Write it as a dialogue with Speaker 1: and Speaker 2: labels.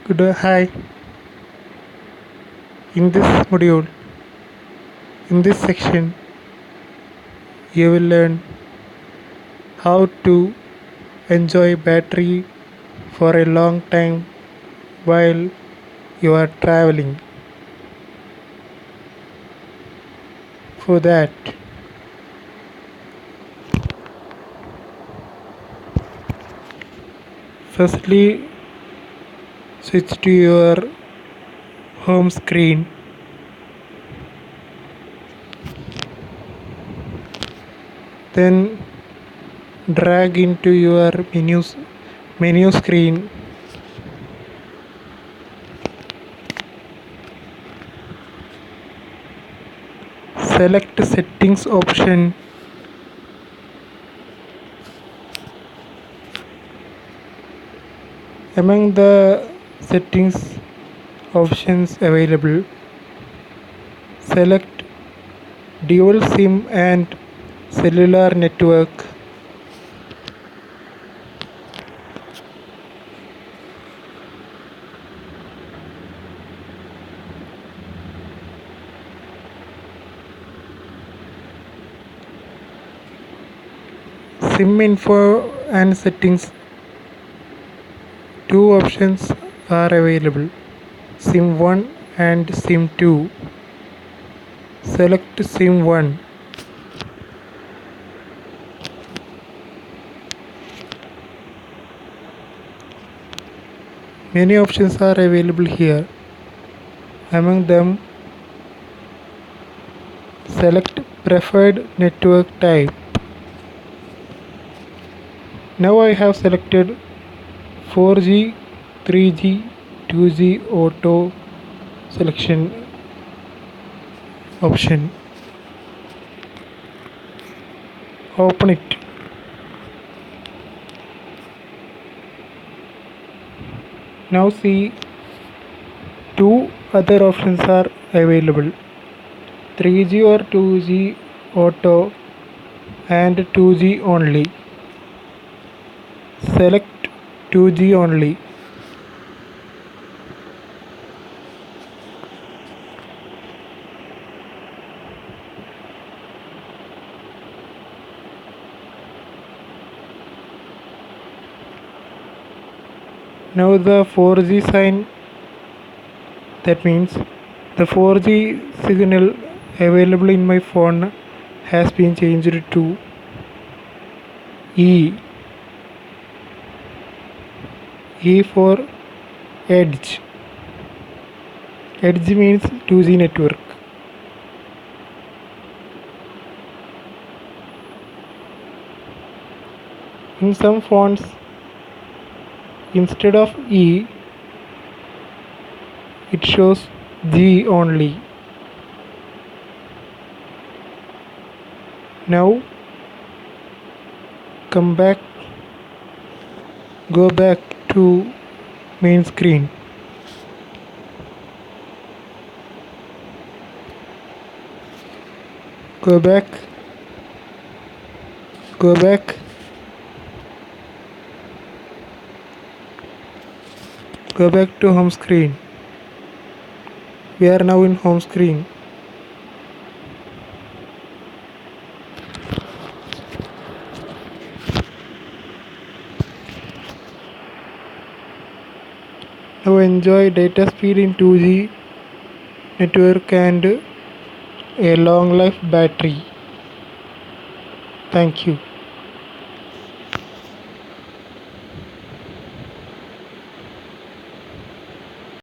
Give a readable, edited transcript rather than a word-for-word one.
Speaker 1: Hi, in this module, in this section, you will learn how to enjoy battery for a long time while you are traveling. For that, firstly, switch to your home screen. Then drag into your menu screen. Select settings option. Among the settings options available, select dual SIM and cellular network. SIM info and settings. Two options are available, SIM 1 and SIM 2. Select SIM 1. Many options are available here. Among them, select preferred network type. Now I have selected 4G, 3G, 2G auto selection option. Open it. Now see, two other options are available, 3G or 2G auto and 2G only. Select 2G only. Now the 4G sign, that means the 4G signal available in my phone has been changed to E. E for Edge. Edge means 2G network. In some phones, instead of E, it shows G only. Now go back to main screen. Go back to home screen. We are now in home screen. Now enjoy data speed in 2G network and a long life battery. Thank you.